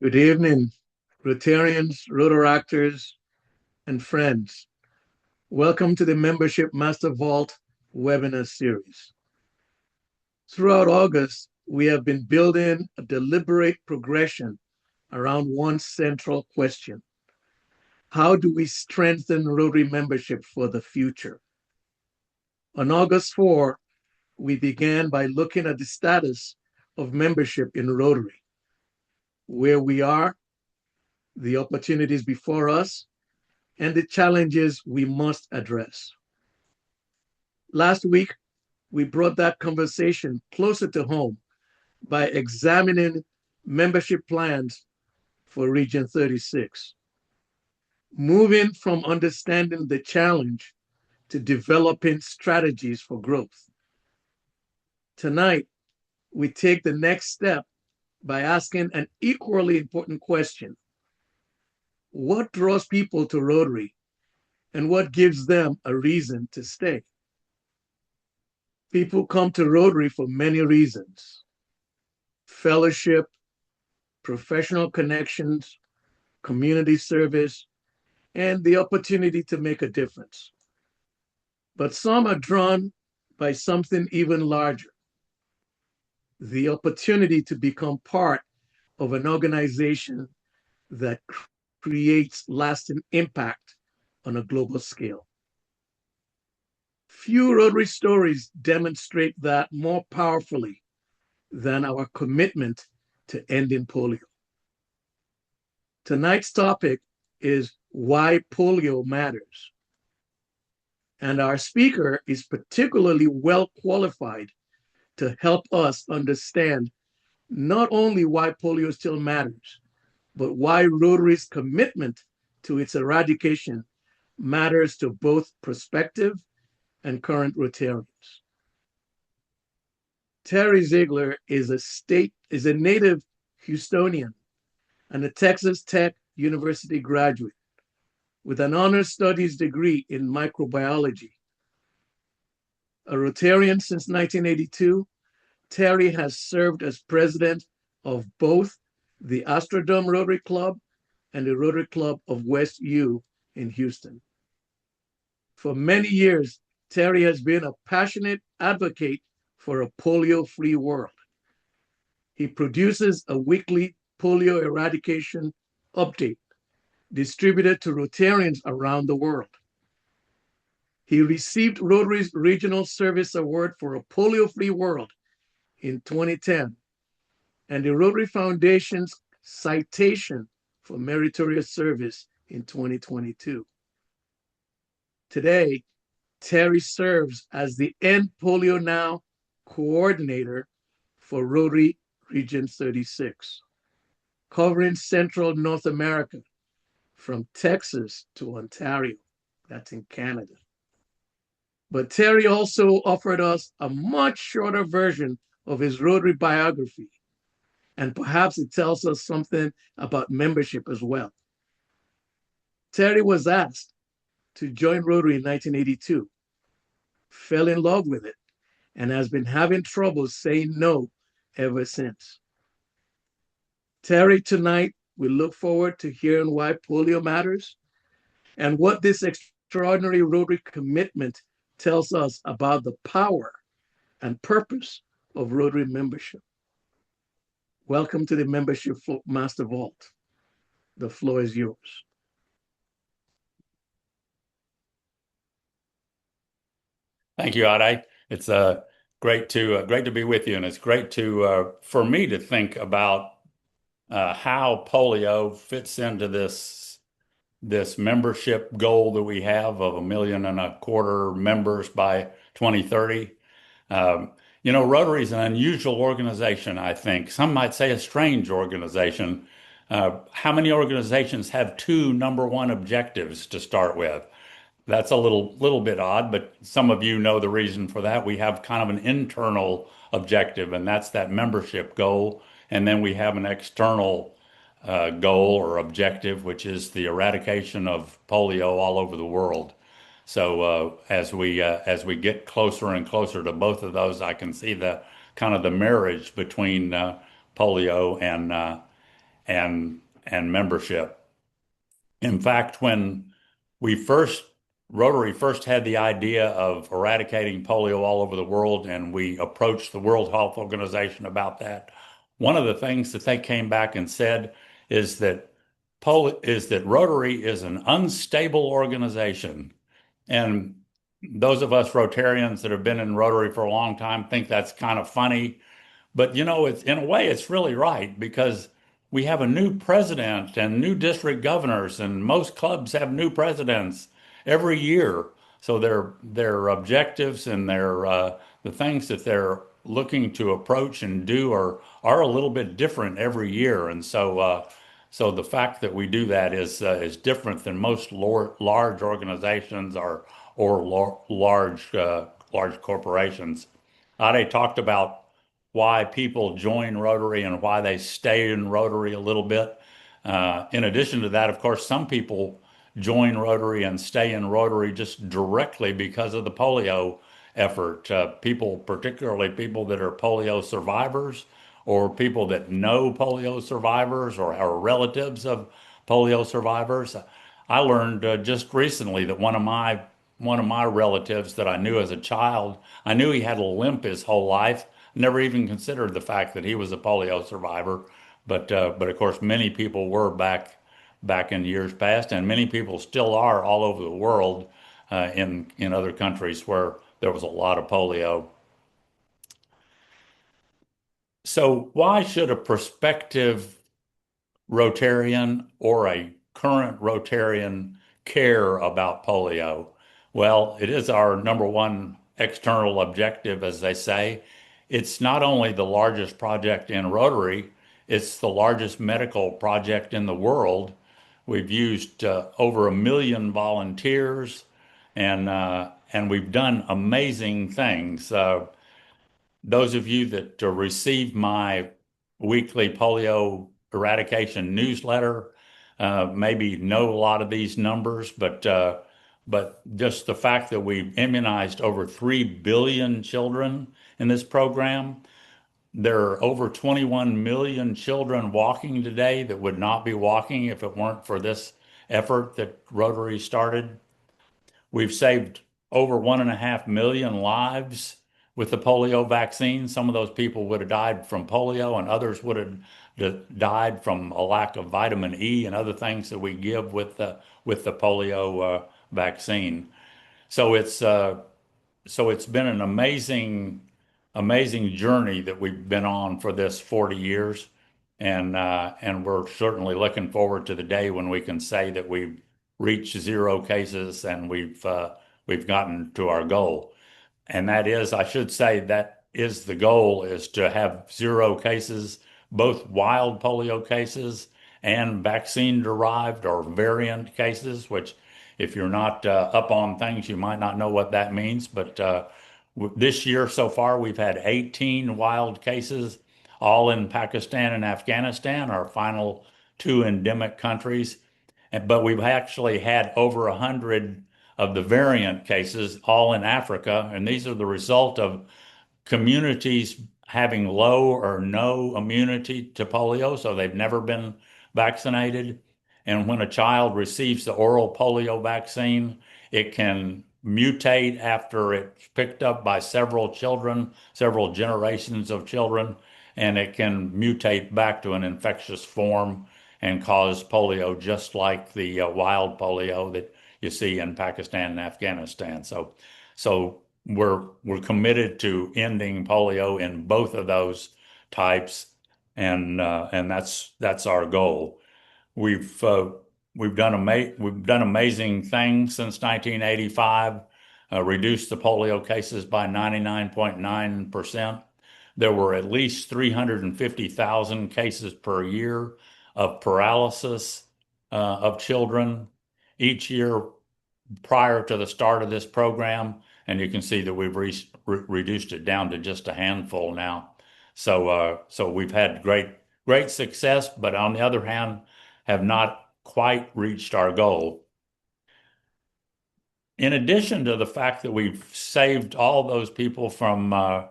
Good evening, Rotarians, Rotaractors, and friends. Welcome to the Membership Master Vault webinar series. Throughout August, we have been building a deliberate progression around one central question. How do we strengthen Rotary membership for the future? On August 4, we began by looking at the status of membership in Rotary, where we are, the opportunities before us, and the challenges we must address. Last week, we brought that conversation closer to home by examining membership plans for Region 36, moving from understanding the challenge to developing strategies for growth. Tonight, we take the next step by asking an equally important question. What draws people to Rotary, and what gives them a reason to stay? People come to Rotary for many reasons: fellowship, professional connections, community service, and the opportunity to make a difference. But some are drawn by something even larger: the opportunity to become part of an organization that creates lasting impact on a global scale. Few Rotary stories demonstrate that more powerfully than our commitment to ending polio. Tonight's topic is why polio matters. And our speaker is particularly well qualified to help us understand not only why polio still matters, but why Rotary's commitment to its eradication matters to both prospective and current Rotarians. Terry Ziegler is a native Houstonian and a Texas Tech University graduate with an honors studies degree in microbiology. A Rotarian since 1982, Terry has served as president of both the Astrodome Rotary Club and the Rotary Club of West U in Houston. For many years, Terry has been a passionate advocate for a polio-free world. He produces a weekly polio eradication update distributed to Rotarians around the world. He received Rotary's Regional Service Award for a polio-free world in 2010 and the Rotary Foundation's citation for meritorious service in 2022. Today, Terry serves as the End Polio Now coordinator for Rotary Region 36, covering Central North America from Texas to Ontario. That's in Canada. But Terry also offered us a much shorter version of his Rotary biography, and perhaps it tells us something about membership as well. Terry was asked to join Rotary in 1982, fell in love with it, and has been having trouble saying no ever since. Terry, tonight, we look forward to hearing why polio matters and what this extraordinary Rotary commitment tells us about the power and purpose of Rotary membership. Welcome to the Membership Master Vault. The floor is yours. Thank you, Ade. It's great to be with you, and it's great to for me to think about how polio fits into this membership goal that we have of 1.25 million members by 2030. Rotary is an unusual organization, I think. Some might say a strange organization. How many organizations have two number one objectives to start with? That's a little bit odd, but some of you know the reason for that. We have kind of an internal objective, and that's that membership goal. And then we have an external goal or objective, which is the eradication of polio all over the world. So as we get closer and closer to both of those, I can see the kind of the marriage between polio and membership. In fact, when we first Rotary first had the idea of eradicating polio all over the world, and we approached the World Health Organization about that, one of the things that they came back and said is that Rotary is an unstable organization. And those of us Rotarians that have been in Rotary for a long time think that's kind of funny. But it's in a way, it's really right because we have a new president and new district governors, and most clubs have new presidents every year. So their objectives and the things that they're looking to approach and do are a little bit different every year. And so the fact that we do that is different than most large organizations or large corporations. Ade talked about why people join Rotary and why they stay in Rotary a little bit. In addition to that, of course, some people join Rotary and stay in Rotary just directly because of the polio effort. People, particularly people that are polio survivors or people that know polio survivors or are relatives of polio survivors. I learned just recently that one of my relatives that I knew as a child, I knew he had a limp his whole life. Never even considered the fact that he was a polio survivor, but of course many people were back in years past, and many people still are all over the world in other countries where there was a lot of polio. So why should a prospective Rotarian or a current Rotarian care about polio? Well, it is our number one external objective, as they say. It's not only the largest project in Rotary, it's the largest medical project in the world. We've used over 1 million volunteers, and we've done amazing things. Those of you that receive my weekly polio eradication newsletter maybe know a lot of these numbers, but just the fact that we've immunized over 3 billion children in this program. There are over 21 million children walking today that would not be walking if it weren't for this effort that Rotary started. We've saved over 1.5 million lives with the polio vaccine. Some of those people would have died from polio, and others would have died from a lack of vitamin E and other things that we give with the polio vaccine. So it's been an amazing journey that we've been on for this 40 years, and we're certainly looking forward to the day when we can say that we've reached 0 cases and we've gotten to our goal. And that is, I should say, that is the goal, is to have 0 cases, both wild polio cases and vaccine-derived or variant cases, which if you're not up on things, you might not know what that means. But this year so far, we've had 18 wild cases, all in Pakistan and Afghanistan, our final two endemic countries. But we've actually had over 100 of the variant cases, all in Africa. And these are the result of communities having low or no immunity to polio, so they've never been vaccinated. And when a child receives the oral polio vaccine, it can mutate after it's picked up by several children, several generations of children, and it can mutate back to an infectious form and cause polio just like the wild polio that you see in Pakistan and Afghanistan. So we're committed to ending polio in both of those types, and that's our goal. We've done amazing things since 1985. Reduced the polio cases by 99.9%. There were at least 350,000 cases per year of paralysis of children each year prior to the start of this program, and you can see that we've reduced it down to just a handful now. So we've had great success, but on the other hand, have not quite reached our goal. In addition to the fact that we've saved all those people from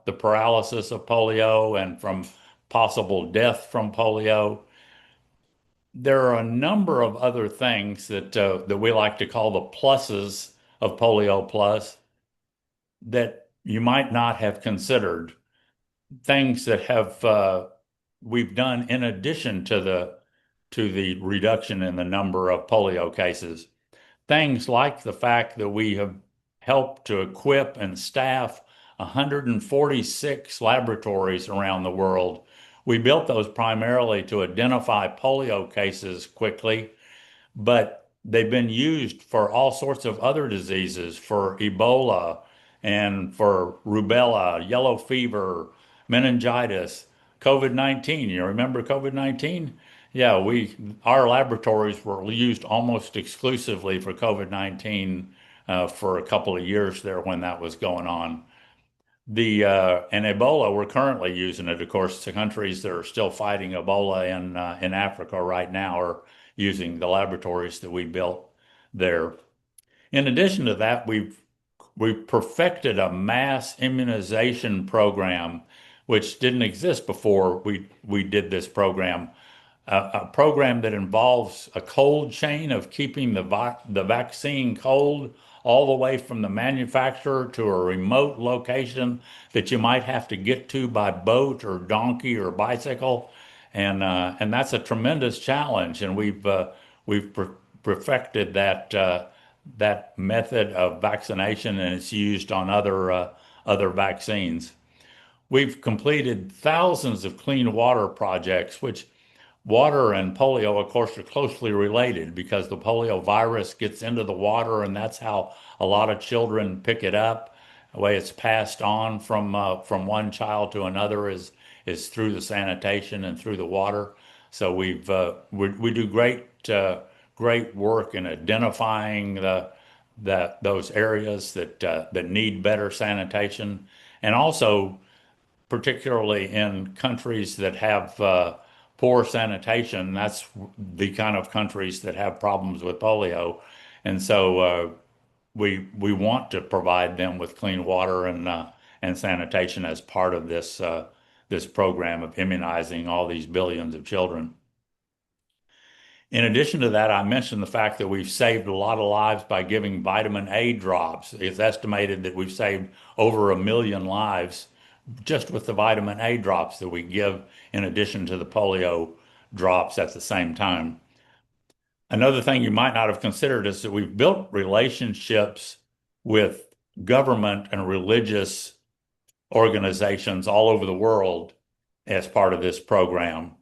the paralysis of polio and from possible death from polio, there are a number of other things that we like to call the pluses of Polio Plus that you might not have considered. Things that have we've done in addition to the reduction in the number of polio cases. Things like the fact that we have helped to equip and staff 146 laboratories around the world. We built those primarily to identify polio cases quickly, but they've been used for all sorts of other diseases, for Ebola and for rubella, yellow fever, meningitis, COVID-19. You remember COVID-19? Yeah, our laboratories were used almost exclusively for COVID-19 for a couple of years there when that was going on. The and Ebola, we're currently using it. Of course, the countries that are still fighting Ebola in Africa right now are using the laboratories that we built there. In addition to that, we've perfected a mass immunization program, which didn't exist before we did this program. A program that involves a cold chain of keeping the vaccine cold all the way from the manufacturer to a remote location that you might have to get to by boat or donkey or bicycle, and that's a tremendous challenge. And we've perfected that method of vaccination, and it's used on other vaccines. We've completed thousands of clean water projects, which water and polio, of course, are closely related because the polio virus gets into the water, and that's how a lot of children pick it up. The way it's passed on from one child to another is through the sanitation and through the water. So we do great work in identifying those areas that need better sanitation, and also particularly in countries that have poor sanitation. That's the kind of countries that have problems with polio. And so we want to provide them with clean water and sanitation as part of this program of immunizing all these billions of children. In addition to that, I mentioned the fact that we've saved a lot of lives by giving vitamin A drops. It's estimated that we've saved over 1 million lives just with the vitamin A drops that we give in addition to the polio drops at the same time. Another thing you might not have considered is that we've built relationships with government and religious organizations all over the world as part of this program.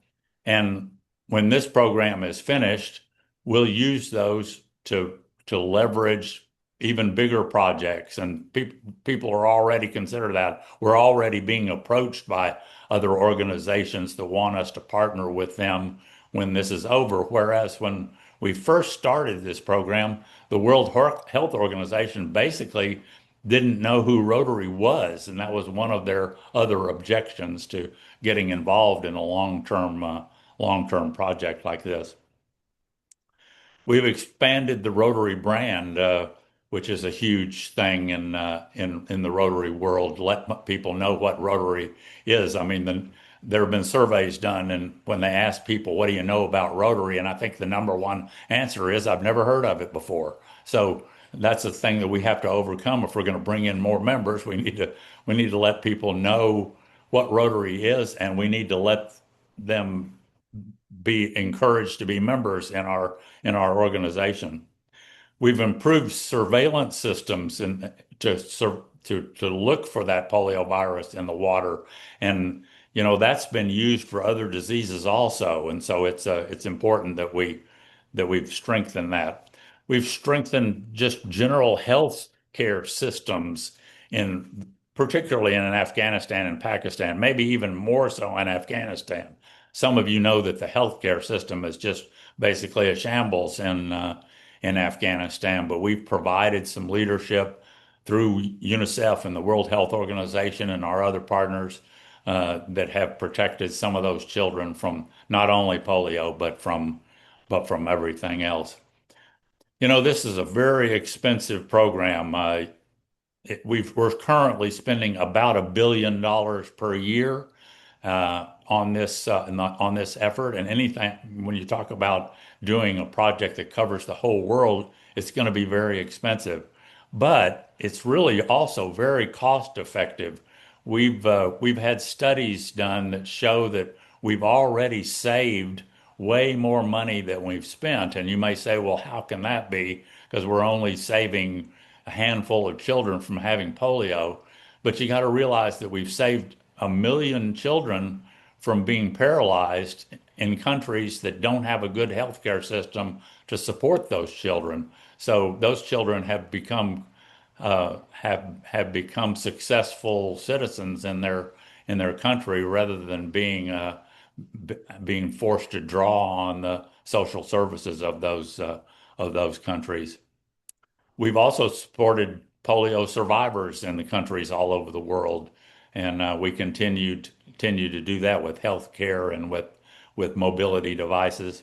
And when this program is finished, we'll use those to leverage even bigger projects, and people are already consider that. We're already being approached by other organizations that want us to partner with them when this is over. Whereas when we first started this program, the World Health Organization basically didn't know who Rotary was, and that was one of their other objections to getting involved in a long-term project like this. We've expanded the Rotary brand, which is a huge thing in the Rotary world. Let people know what Rotary is. I mean, there have been surveys done, and when they ask people, "What do you know about Rotary?" and I think the number one answer is, "I've never heard of it before." So that's a thing that we have to overcome if we're going to bring in more members. We need to let people know what Rotary is, and we need to let them be encouraged to be members in our organization. We've improved surveillance systems to look for that polio virus in the water, and that's been used for other diseases also. And so it's important that we've strengthened that. We've strengthened just general health care systems particularly in Afghanistan and Pakistan, maybe even more so in Afghanistan. Some of you know that the healthcare system is just basically a shambles in Afghanistan, but we've provided some leadership through UNICEF and the World Health Organization and our other partners that have protected some of those children from not only polio, but from everything else. This is a very expensive program. We're currently spending about $1 billion per year. on this effort. And anything when you talk about doing a project that covers the whole world, it's going to be very expensive, but it's really also very cost effective. We've had studies done that show that we've already saved way more money than we've spent. And you may say, well, how can that be? Because we're only saving a handful of children from having polio. But you got to realize that we've saved 1 million children from being paralyzed in countries that don't have a good healthcare system to support those children. So those children have become successful citizens in their country rather than being forced to draw on the social services of those countries. We've also supported polio survivors in the countries all over the world, and we continue to do that with health care and with mobility devices.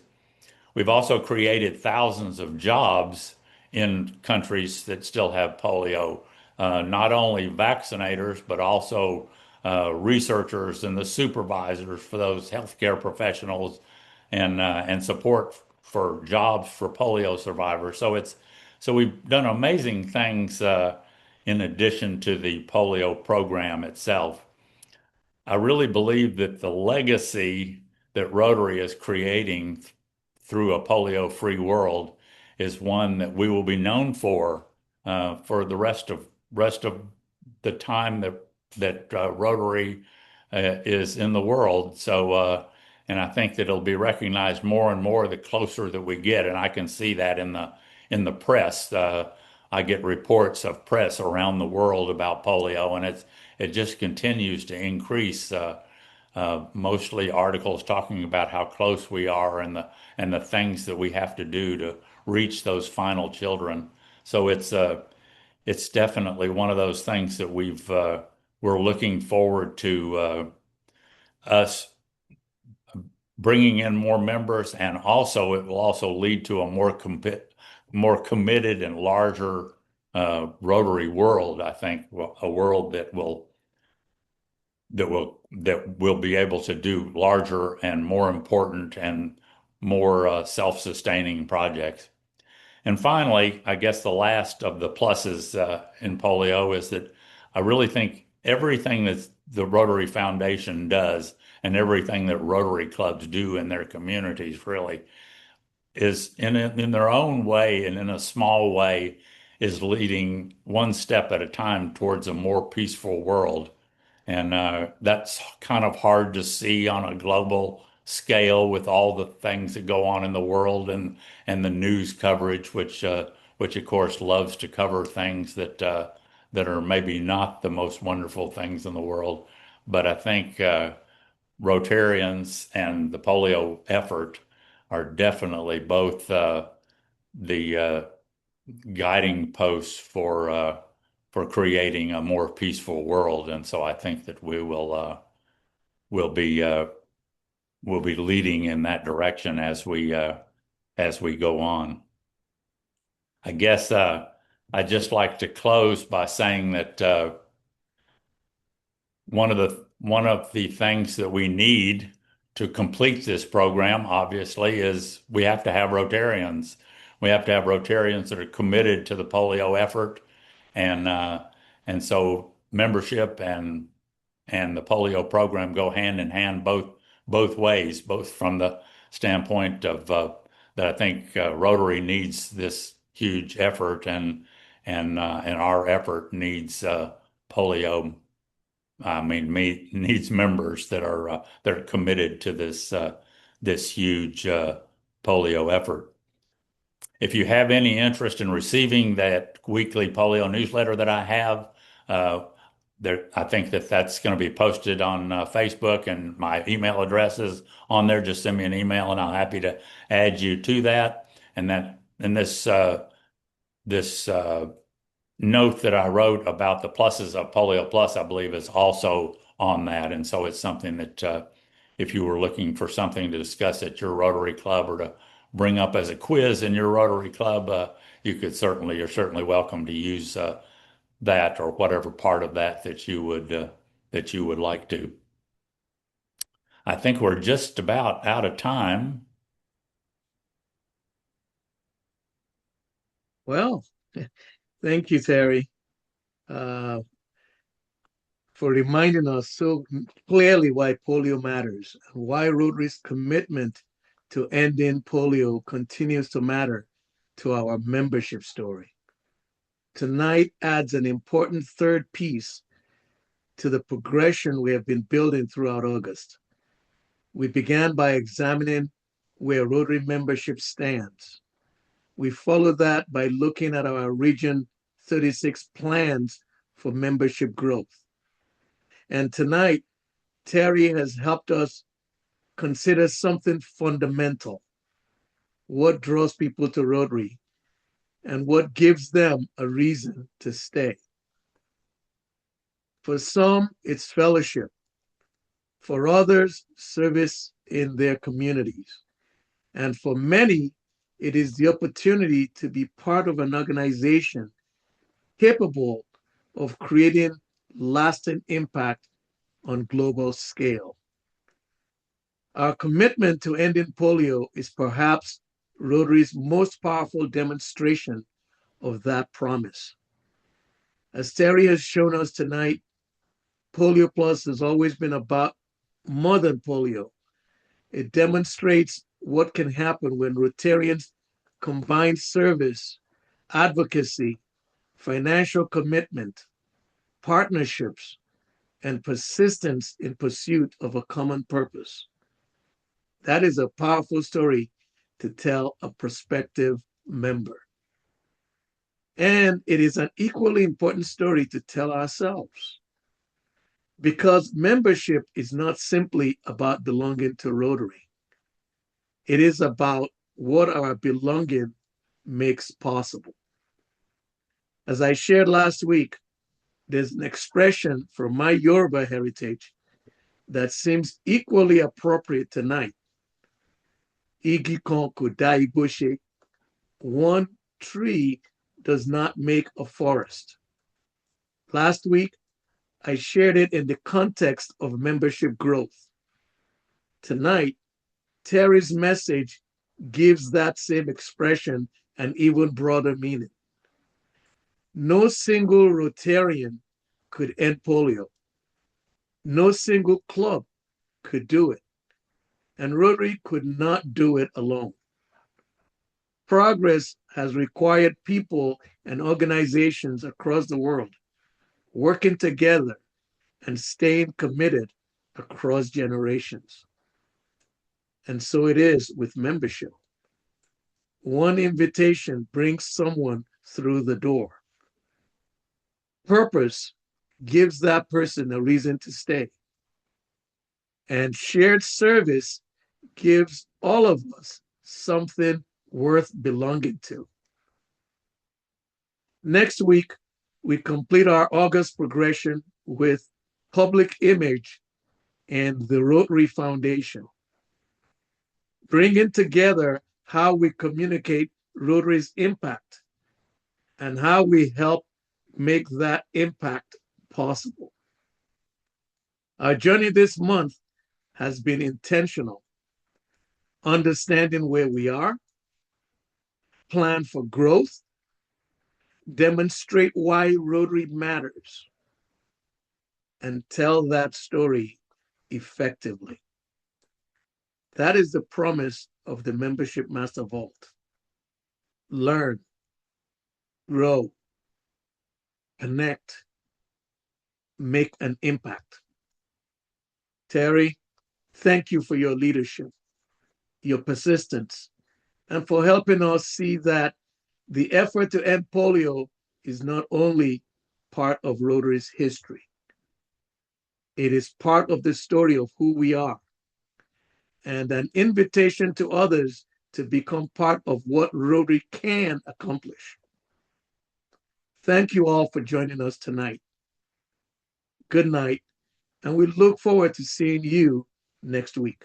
We've also created thousands of jobs in countries that still have polio, not only vaccinators, but also researchers and the supervisors for those healthcare professionals and support for jobs for polio survivors. So we've done amazing things in addition to the polio program itself. I really believe that the legacy that Rotary is creating through a polio-free world is one that we will be known for the rest of the time that Rotary is in the world. And I think that it'll be recognized more and more the closer that we get, and I can see that in the press. I get reports of press around the world about polio, and it just continues to increase. Mostly articles talking about how close we are and the things that we have to do to reach those final children. So it's definitely one of those things that we're looking forward to us bringing in more members, and also it will also lead to a more committed and larger Rotary world. I think a world that will be able to do larger and more important and more self-sustaining projects. And finally, I guess the last of the pluses in polio is that I really think everything that the Rotary Foundation does and everything that Rotary clubs do in their communities really is in their own way and in a small way is leading one step at a time towards a more peaceful world. And that's kind of hard to see on a global scale with all the things that go on in the world and the news coverage, which of course loves to cover things that are maybe not the most wonderful things in the world. But I think Rotarians and the polio effort are definitely both the guiding posts for creating a more peaceful world. And so I think that will be leading in that direction as we go on. I guess I'd just like to close by saying that one of the things that we need to complete this program, obviously, is we have to have Rotarians. We have to have Rotarians that are committed to the polio effort, and so membership and the polio program go hand in hand both ways, both from the standpoint of that I think Rotary needs this huge effort and our effort needs polio. I mean, needs members that are committed to this huge polio effort. If you have any interest in receiving that weekly polio newsletter that I have, I think that's going to be posted on Facebook, and my email address is on there. Just send me an email, and I'm happy to add you to that. And this note that I wrote about the pluses of Polio Plus, I believe, is also on that. And so it's something that if you were looking for something to discuss at your Rotary Club or to bring up as a quiz in your Rotary Club, you're certainly welcome to use that or whatever part of that you would like to. I think we're just about out of time. Well, thank you, Terry, uh, for reminding us so clearly why polio matters and why Rotary's commitment to ending polio continues to matter to our membership story. Tonight adds an important third piece to the progression we have been building throughout August. We began by examining where Rotary membership stands. We followed that by looking at our Region 36 plans for membership growth. And tonight, Terry has helped us consider something fundamental. What draws people to Rotary and what gives them a reason to stay? For some, it's fellowship. For others, service in their communities. And for many, it is the opportunity to be part of an organization capable of creating lasting impact on global scale. Our commitment to ending polio is perhaps Rotary's most powerful demonstration of that promise. As Terry has shown us tonight, Polio Plus has always been about more than polio. It demonstrates what can happen when Rotarians combine service, advocacy, financial commitment, partnerships, and persistence in pursuit of a common purpose. That is a powerful story to tell a prospective member. And it is an equally important story to tell ourselves. Because membership is not simply about belonging to Rotary. It is about what our belonging makes possible. As I shared last week, there's an expression from my Yoruba heritage that seems equally appropriate tonight. Igi kan kò dá igbó ṣe. One tree does not make a forest. Last week, I shared it in the context of membership growth. Tonight, Terry's message gives that same expression an even broader meaning. No single Rotarian could end polio. No single club could do it. And Rotary could not do it alone. Progress has required people and organizations across the world working together and staying committed across generations. And so it is with membership. One invitation brings someone through the door. Purpose gives that person a reason to stay. And shared service gives all of us something worth belonging to. Next week, we complete our August progression with public image and the Rotary Foundation, bringing together how we communicate Rotary's impact and how we help make that impact possible. Our journey this month has been intentional, understanding where we are, plan for growth, demonstrate why Rotary matters, and tell that story effectively. That is the promise of the Membership Master Vault. Learn, grow, connect, make an impact. Terry, thank you for your leadership, your persistence, and for helping us see that the effort to end polio is not only part of Rotary's history. It is part of the story of who we are and an invitation to others to become part of what Rotary can accomplish. Thank you all for joining us tonight. Good night, and we look forward to seeing you next week.